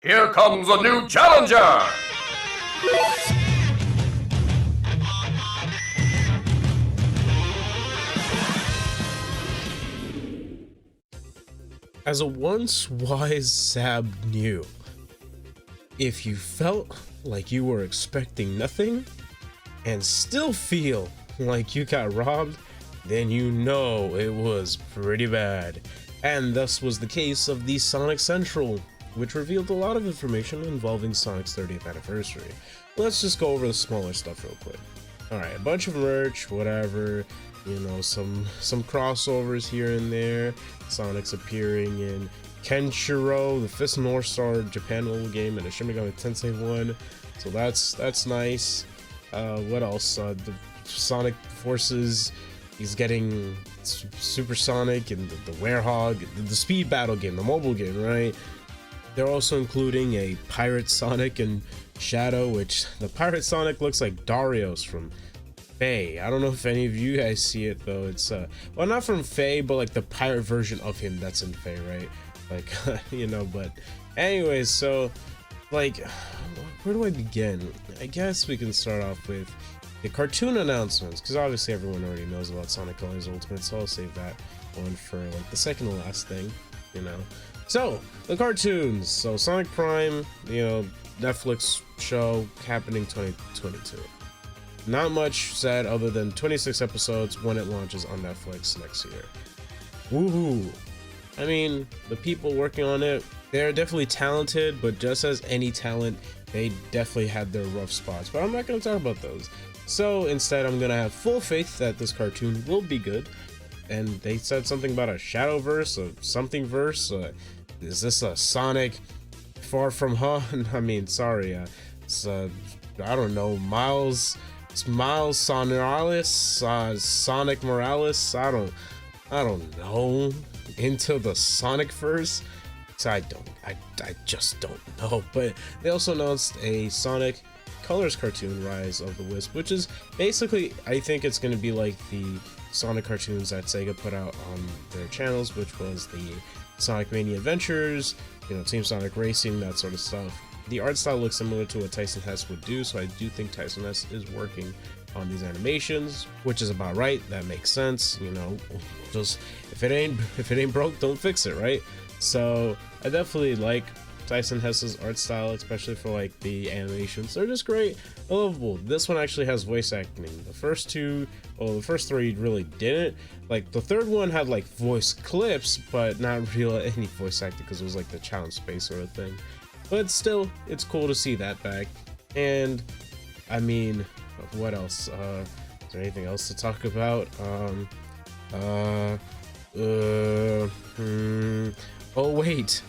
Here comes a new challenger! As a once wise Sab knew, if you felt like you were expecting nothing and still feel like you got robbed, then you know it was pretty bad. And thus was the case of the Sonic Central, which revealed a lot of information involving Sonic's 30th anniversary. Let's just go over the smaller stuff real quick. Alright, a bunch of merch, whatever, you know, some crossovers here and there. Sonic's appearing in Kenshiro, the Fist North Star Japan mobile game, and a Shin Megami Tensei 1. So that's nice. What else? The Sonic Forces, he's getting Super Sonic and the Werehog, the Speed Battle game, the mobile game, right? They're also including a Pirate Sonic and Shadow, which the Pirate Sonic looks like Darius from Faye. I don't know if any of you guys see it though. It's well, not from Faye, but like the pirate version of him that's in Faye, right? Like you know. But anyways, so like, where do I begin? I guess we can start off with the cartoon announcements, because obviously everyone already knows about Sonic Colors Ultimate, so I'll save that one for like the second to last thing, you know. So the cartoons. So Sonic Prime, you know, Netflix show happening 2022. Not much said other than 26 episodes when it launches on Netflix next year. Woohoo! I mean, the people working on it, they're definitely talented, but just as any talent, they definitely had their rough spots. But I'm not going to talk about those. So instead, I'm going to have full faith that this cartoon will be good. And they said something about a Shadowverse, a something verse. Is this a Sonic Far From Home? I mean, sorry. It's I don't know, Miles. It's Miles Morales, Sonic Morales. I don't know. Into the Sonic verse. So I just don't know. But they also announced a Sonic Colors cartoon, Rise of the Wisp, which is basically, I think it's going to be like the Sonic cartoons that Sega put out on their channels, which was the Sonic Mania Adventures, you know, Team Sonic Racing, that sort of stuff. The art style looks similar to what Tyson Hesse would do, so I do think Tyson Hesse is working on these animations, which is about right. That makes sense, you know. Just if it ain't broke, don't fix it, right? So I definitely like Tyson Hesse's art style, especially for like the animations. They're just great, lovable. This one actually has voice acting. The first two, well, the first three really didn't. Like the third one had like voice clips, but not really any voice acting because it was like the challenge space sort of thing. But still, it's cool to see that back. And I what else? Is there anything else to talk about? Oh wait,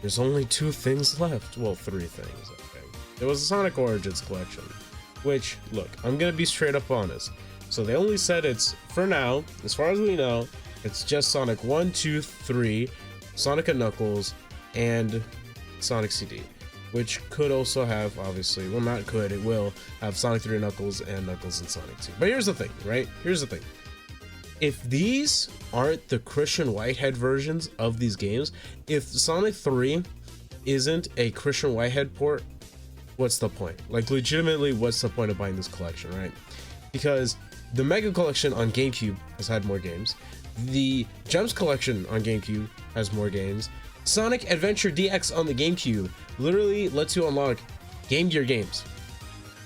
there's only 2 things left. Well, 3 things, I think. There was a Sonic Origins collection, which, look, I'm gonna be straight up honest. So they only said it's, for now, as far as we know, it's just Sonic 1, 2, 3, Sonic and Knuckles, and Sonic CD, which could also have, obviously, well, not could, it will have Sonic 3 Knuckles and Knuckles and Sonic 2. But here's the thing, right? Here's the thing. If these aren't the Christian Whitehead versions of these games, if Sonic 3 isn't a Christian Whitehead port, what's the point? Like, legitimately, what's the point of buying this collection, right? Because the Mega Collection on GameCube has had more games. The Gems Collection on GameCube has more games. Sonic Adventure DX on the GameCube literally lets you unlock Game Gear games.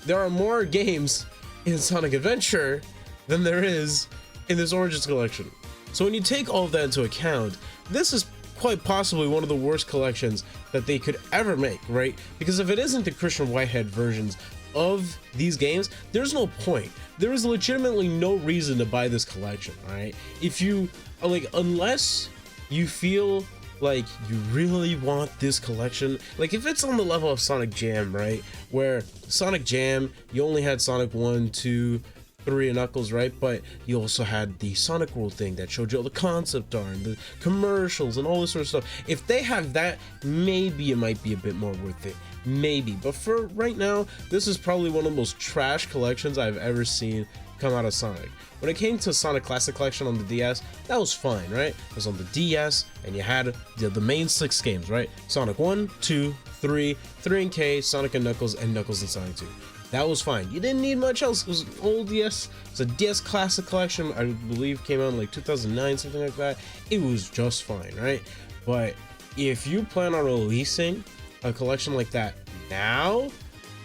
There are more games in Sonic Adventure than there is in this Origins collection. So when you take all of that into account, this is quite possibly one of the worst collections that they could ever make, right? Because if it isn't the Christian Whitehead versions of these games, there's no point. There is legitimately no reason to buy this collection, right? If you, like, unless you feel like you really want this collection, like if it's on the level of Sonic Jam, right? Where Sonic Jam, you only had Sonic 1, 2, 3 and Knuckles, right? But you also had the Sonic World thing that showed you all the concept art and the commercials and all this sort of stuff. If they have that, maybe it might be a bit more worth it. Maybe. But for right now, this is probably one of the most trash collections I've ever seen come out of Sonic. When it came to Sonic Classic Collection on the DS, that was fine, right? It was on the DS, and you had the main 6 games, right? Sonic 1, 2, 3, 3 and K, Sonic and Knuckles and Sonic 2. That was fine. You didn't need much else. It was an old DS. It's a DS Classic Collection. I believe came out in like 2009, something like that. It was just fine, right? But if you plan on releasing a collection like that now,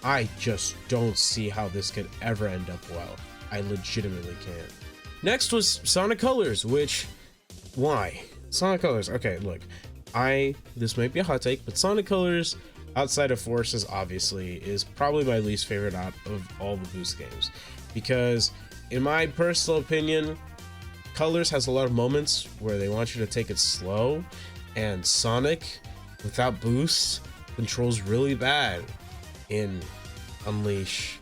I just don't see how this could ever end up well. I legitimately can't. Next was Sonic Colors, which, why? Sonic Colors, okay, look, this might be a hot take, but Sonic Colors, outside of Forces, obviously, is probably my least favorite out of all the Boost games. Because, in my personal opinion, Colors has a lot of moments where they want you to take it slow, and Sonic, without Boost, controls really bad in Unleash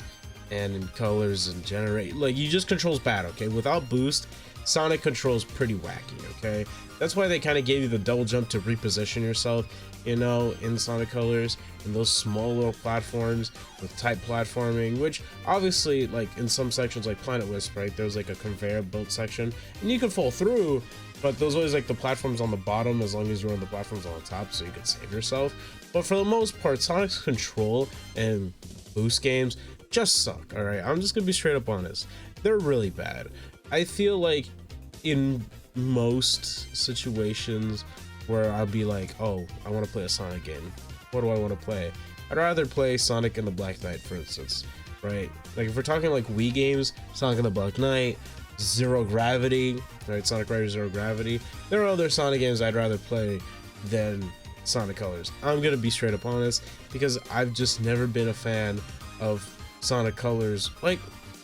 and in Colors and Generate. Like, he just controls bad, okay? Without Boost, Sonic controls pretty wacky, okay? That's why they kind of gave you the double jump to reposition yourself, you know, in Sonic Colors, in those small little platforms with type platforming, which obviously, like, in some sections, like Planet Wisp, right, there's like a conveyor belt section, and you can fall through, but there's always like the platforms on the bottom as long as you're on the platforms on the top, so you can save yourself. But for the most part, Sonic's control and Boost games just suck, alright? I'm just gonna be straight up honest. They're really bad. I feel like in most situations where I'll be like, oh, I want to play a Sonic game. What do I want to play? I'd rather play Sonic and the Black Knight, for instance, right? Like, if we're talking like Wii games, Sonic and the Black Knight, Zero Gravity, right? Sonic Riders Zero Gravity. There are other Sonic games I'd rather play than Sonic Colors. I'm gonna be straight up honest, because I've just never been a fan of Sonic Colors. Like,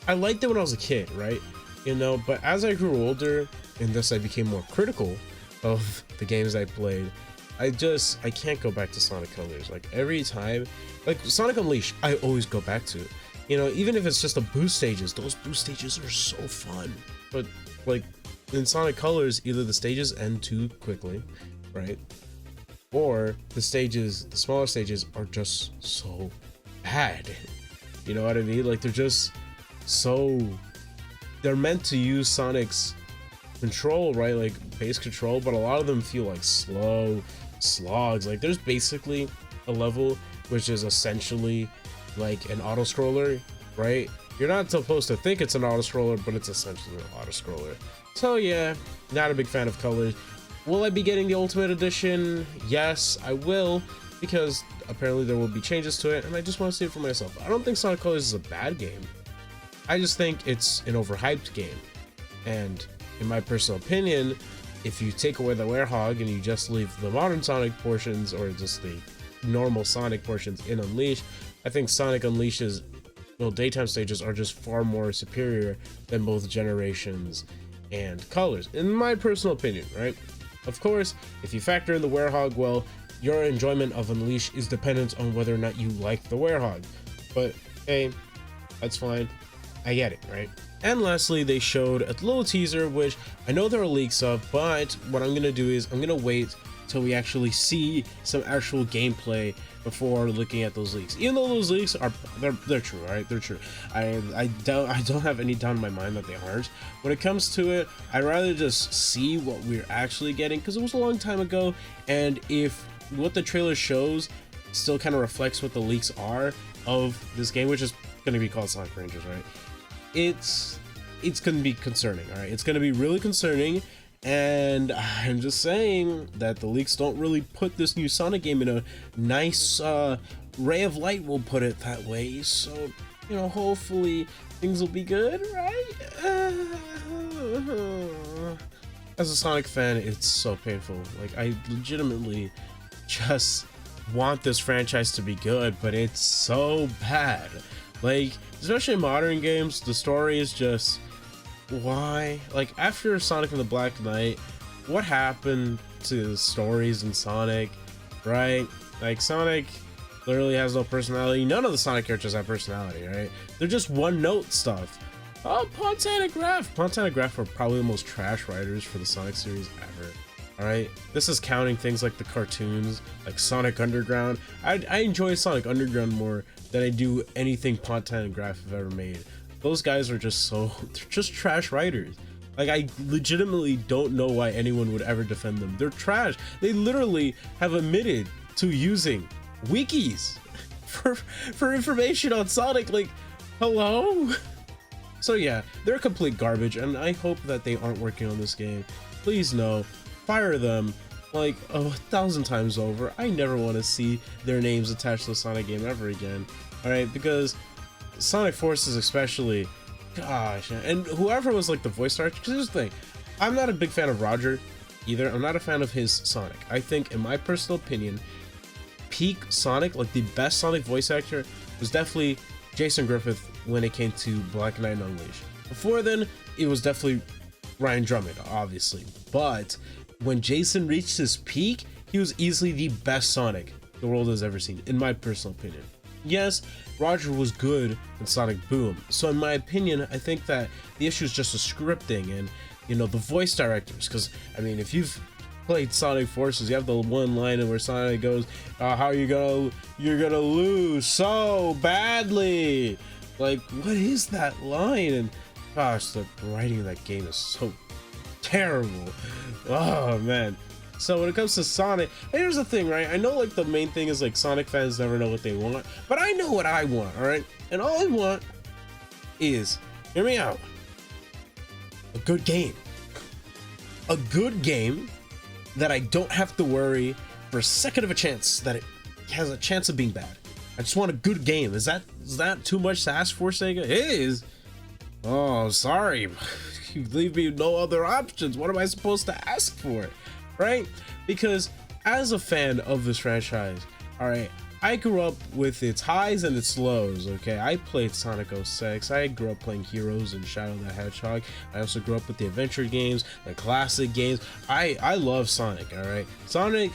I liked it when I was a kid, right? You know, but as I grew older and thus I became more critical of the games I played, I can't go back to Sonic Colors. Like, every time, like Sonic Unleashed, I always go back to. You know, even if it's just the boost stages, those boost stages are so fun. But like in Sonic Colors, either the stages end too quickly, right? Or the smaller stages are just so bad. You know what I mean? Like, they're meant to use Sonic's control, right? Like base control, but a lot of them feel like slow slogs. Like, there's basically a level which is essentially like an auto scroller, right? You're not supposed to think it's an auto scroller, but it's essentially an auto scroller. So yeah, not a big fan of Colors. Will I be getting the Ultimate Edition? Yes, I will, because apparently there will be changes to it, and I just want to see it for myself. I don't think Sonic Colors is a bad game. I just think it's an overhyped game. And in my personal opinion, if you take away the Werehog and you just leave the modern Sonic portions, or just the normal Sonic portions in Unleash, I think Sonic Unleash's daytime stages are just far more superior than both Generations and Colors, in my personal opinion, right? Of course, if you factor in the Werehog, well, your enjoyment of Unleash is dependent on whether or not you like the Werehog. But hey, that's fine. I get it, right? And lastly, they showed a little teaser, which I know there are leaks of, but what I'm gonna do is I'm gonna wait till we actually see some actual gameplay before looking at those leaks. Even though those leaks are they're true, right? They're true. I don't have any doubt in my mind that they aren't. When it comes to it, I'd rather just see what we're actually getting, because it was a long time ago, and if what the trailer shows still kind of reflects what the leaks are of this game, which is going to be called Sonic Rangers, right? It's going to be concerning, all right? It's going to be really concerning, and I'm just saying that the leaks don't really put this new Sonic game in a nice ray of light, we'll put it that way. So, you know, hopefully things will be good, right? As a Sonic fan, it's so painful. Like, I legitimately just want this franchise to be good, but it's so bad. Like, especially in modern games, the story is just, why? Like, after Sonic and the Black Knight, what happened to the stories in Sonic, right? Like, Sonic literally has no personality. None of the Sonic characters have personality, right? They're just one-note stuff. Oh, Pontan and Graf. Pontan and Graf are probably the most trash writers for the Sonic series ever. Alright, this is counting things like the cartoons, like Sonic Underground. I enjoy Sonic Underground more than I do anything Pontan and Graf have ever made. those guys are just they're just trash writers. Like, I legitimately don't know why anyone would ever defend them. They're trash. They literally have admitted to using wikis for information on Sonic. Like, hello? So yeah, they're complete garbage, and I hope that they aren't working on this game. Please no, fire them like 1,000 times over. I never want to see their names attached to a Sonic game ever again. All right, because Sonic Forces especially, gosh, and whoever was like the voice actor, because here's the thing, I'm not a big fan of Roger either. I'm not a fan of his Sonic. I think, in my personal opinion, peak Sonic, like the best Sonic voice actor, was definitely Jason Griffith when it came to Black Knight Unleashed. Before then, it was definitely Ryan Drummond, obviously. But when Jason reached his peak, he was easily the best Sonic the world has ever seen, in my personal opinion. Yes, Roger was good in Sonic Boom. So in my opinion, I think that the issue is just the scripting and, you know, the voice directors. Because, I mean, if you've played Sonic Forces, you have the one line where Sonic goes, how you're gonna lose so badly. Like, what is that line? And gosh, the writing of that game is so terrible. Oh man. So when it comes to Sonic, here's the thing, right? I know like the main thing is like Sonic fans never know what they want, but I know what I want, all right? And all I want is, hear me out, a good game. A good game that I don't have to worry for a second of a chance that it has a chance of being bad. I just want a good game. Is that too much to ask for, Sega? It is. Oh, sorry. You leave me no other options. What am I supposed to ask for? Right? Because as a fan of this franchise, all right, I grew up with its highs and its lows, okay? I played Sonic 06. I grew up playing Heroes and Shadow the Hedgehog. I also grew up with the adventure games, the classic games. I love Sonic, all right? Sonic,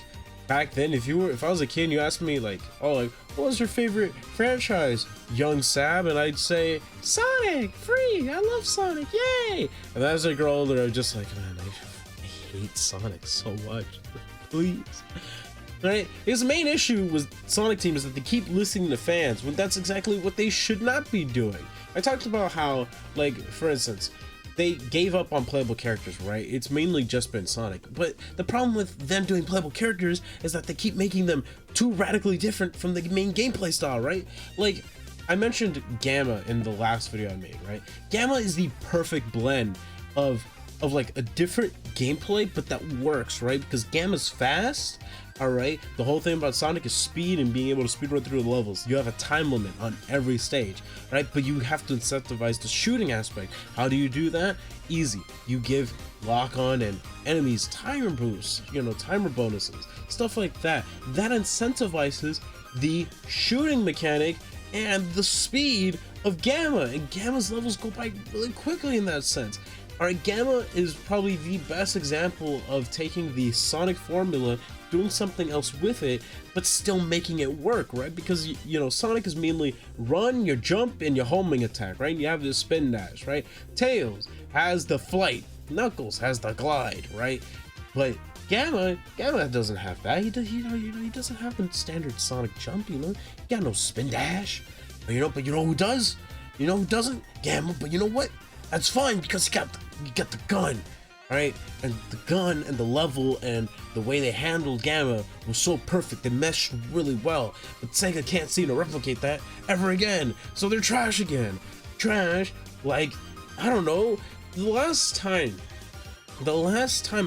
back then, if I was a kid and you asked me like, oh, like, what was your favorite franchise? Young Sab, and I'd say, Sonic, free, I love Sonic, yay! And as I grow older, I'm just like, man, I hate Sonic so much, please. Right? His main issue with Sonic Team is that they keep listening to fans when that's exactly what they should not be doing. I talked about how, like, for instance, they gave up on playable characters, right? It's mainly just been Sonic. But the problem with them doing playable characters is that they keep making them too radically different from the main gameplay style, right? Like, I mentioned Gamma in the last video I made, right? Gamma is the perfect blend of like a different gameplay, but that works, right? Because Gamma's fast, all right? The whole thing about Sonic is speed and being able to speed run through the levels. You have a time limit on every stage, right? But you have to incentivize the shooting aspect. How do you do that? Easy. You give lock-on and enemies timer boosts, you know, timer bonuses, stuff like that. That incentivizes the shooting mechanic and the speed of Gamma, and Gamma's levels go by really quickly in that sense. Alright, Gamma is probably the best example of taking the Sonic formula, doing something else with it, but still making it work, right? Because, you know, Sonic is mainly run, your jump, and your homing attack, right? You have the spin dash, right? Tails has the flight, Knuckles has the glide, right? But Gamma doesn't have that. He doesn't have the standard Sonic jump, you know? He got no spin dash. But you know who does? You know who doesn't? Gamma. But you know what? That's fine because you got the gun, right? And the gun and the level and the way they handled Gamma was so perfect. They meshed really well. But Sega can't seem to replicate that ever again. So they're trash again. Trash. Like, I don't know. The last time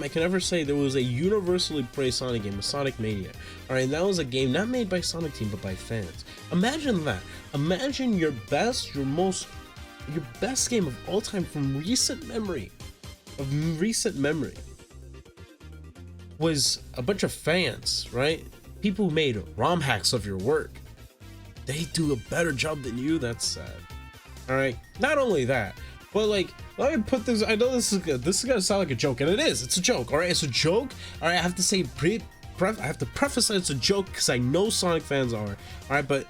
I can ever say there was a universally praised Sonic game was Sonic Mania. Alright, and that was a game not made by Sonic Team but by fans. Imagine that. Imagine your best game of all time from recent memory was a bunch of fans, right? People who made ROM hacks of your work. They do a better job than you. That's sad. All right. Not only that, but like, let me put this. I know this is gonna sound like a joke, and it is. It's a joke. All right, it's a joke. All right, I have to say I have to preface that it's a joke because I know Sonic fans are. All right, but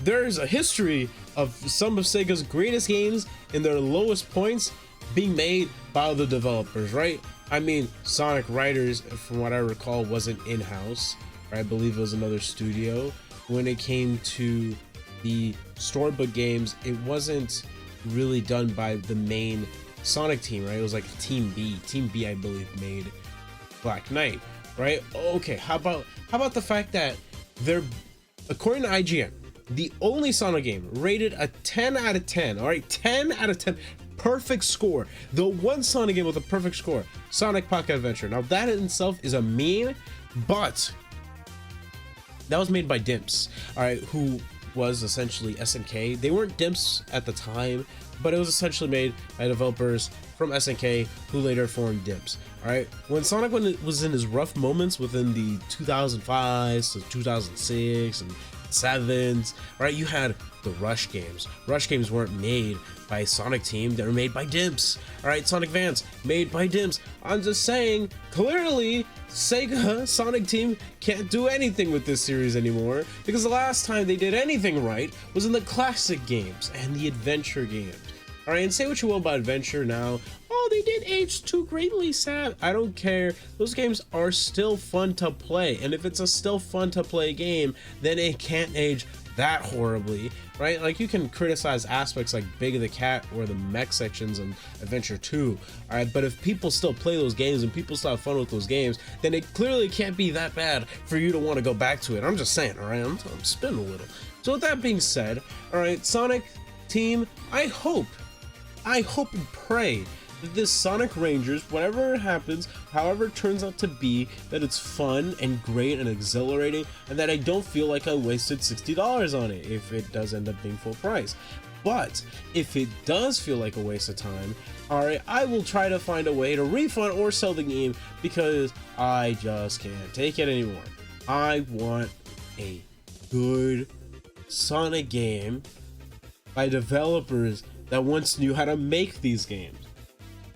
there's a history of some of Sega's greatest games in their lowest points being made by the developers, right? I mean, Sonic Riders, from what I recall, wasn't in-house. I believe it was another studio. When it came to the storybook games, it wasn't really done by the main Sonic team, right? It was like Team B. Team B, I believe, made Black Knight, right? Okay, how about the fact that they're, according to IGN, the only Sonic game rated a 10 out of 10, all right? 10 out of 10, perfect score. The one Sonic game with a perfect score, Sonic Pocket Adventure. Now that in itself is a meme, but that was made by Dimps, all right, who was essentially SNK. They weren't Dimps at the time, but it was essentially made by developers from SNK who later formed Dimps. All right, when Sonic was in his rough moments within the 2005 to 2006 and 7s, right, you had the Rush games. Rush games weren't made by Sonic team, they were made by Dimps. All right, Sonic Vance, made by Dimps. I'm just saying, clearly Sega Sonic team can't do anything with this series anymore, because the last time they did anything right was in the classic games and the adventure games. All right, and say what you will about adventure now. Oh, they did age too greatly, Sab. I don't care. Those games are still fun to play, and if it's a still fun to play game, then it can't age that horribly, right? Like, you can criticize aspects like Big of the Cat or the mech sections in Adventure 2, all right, but if people still play those games and people still have fun with those games, then it clearly can't be that bad for you to want to go back to it. I'm just saying, all right? I'm spinning a little. So with that being said, all right, Sonic team, I hope and pray that this Sonic Rangers, whatever happens, however it turns out to be, that it's fun and great and exhilarating, and that I don't feel like I wasted $60 on it if it does end up being full price. But if it does feel like a waste of time, alright, I will try to find a way to refund or sell the game, because I just can't take it anymore. I want a good Sonic game by developers that once knew how to make these games.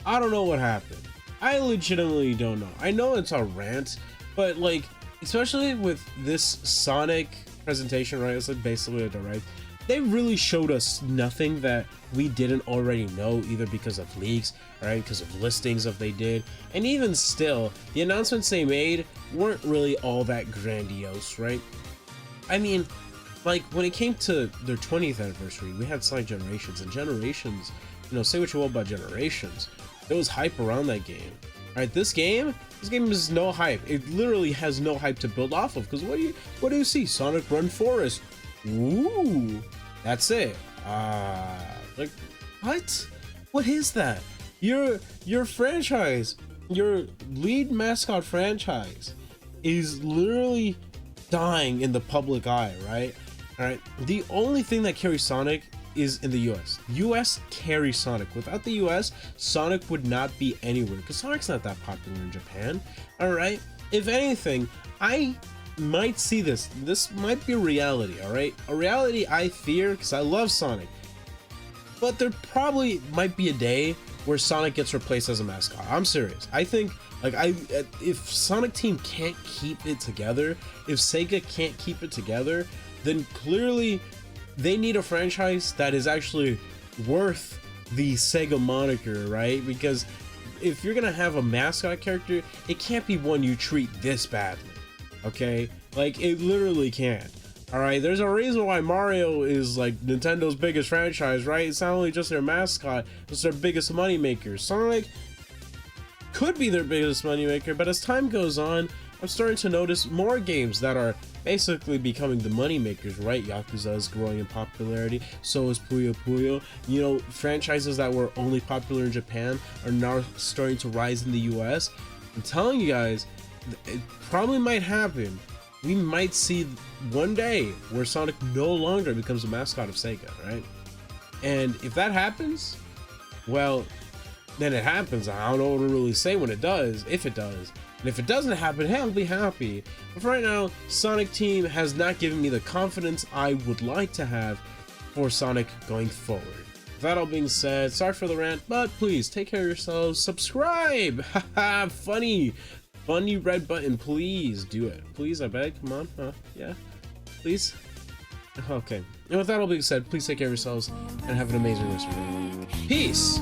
I don't know what happened. I legitimately don't know. I know it's a rant, but like, especially with this Sonic presentation, right? It's like basically a direct. They really showed us nothing that we didn't already know, either because of leaks, right? Because of listings that they did. And even still, the announcements they made weren't really all that grandiose, right? I mean, like, when it came to their 20th anniversary, we had Sonic Generations, and Generations, you know, say what you will about Generations, there was hype around that game. Alright, this game is no hype. It literally has no hype to build off of, because what do you see? Sonic Run Forest. Ooh, that's it. Like, what? What is that? Your franchise, your lead mascot franchise is literally dying in the public eye, right? Alright, the only thing that carries Sonic is in the US. US carries Sonic. Without the US, Sonic would not be anywhere, because Sonic's not that popular in Japan. Alright, if anything, I might see this might be a reality, alright? A reality I fear, because I love Sonic. But there probably might be a day where Sonic gets replaced as a mascot. I'm serious. I think, like, if Sonic Team can't keep it together, if Sega can't keep it together, then clearly they need a franchise that is actually worth the Sega moniker, right? Because if you're gonna have a mascot character, it can't be one you treat this badly, okay? Like, it literally can't. Alright, there's a reason why Mario is like Nintendo's biggest franchise, right? It's not only just their mascot, it's their biggest moneymaker. Sonic could be their biggest moneymaker, but as time goes on, I'm starting to notice more games that are basically becoming the moneymakers, right? Yakuza is growing in popularity, so is Puyo Puyo. You know, franchises that were only popular in Japan are now starting to rise in the US. I'm telling you guys, it probably might happen. We might see one day where Sonic no longer becomes a mascot of Sega, right? And if that happens, well, then it happens. I don't know what to really say when it does, if it does. And if it doesn't happen, hey, I'll be happy. But for right now, Sonic Team has not given me the confidence I would like to have for Sonic going forward. With that all being said, sorry for the rant, but please take care of yourselves. Subscribe! Haha, funny red button, please do it. Please, I beg, come on, yeah, please. Okay, and with that all being said, please take care of yourselves and have an amazing rest of your day. Peace!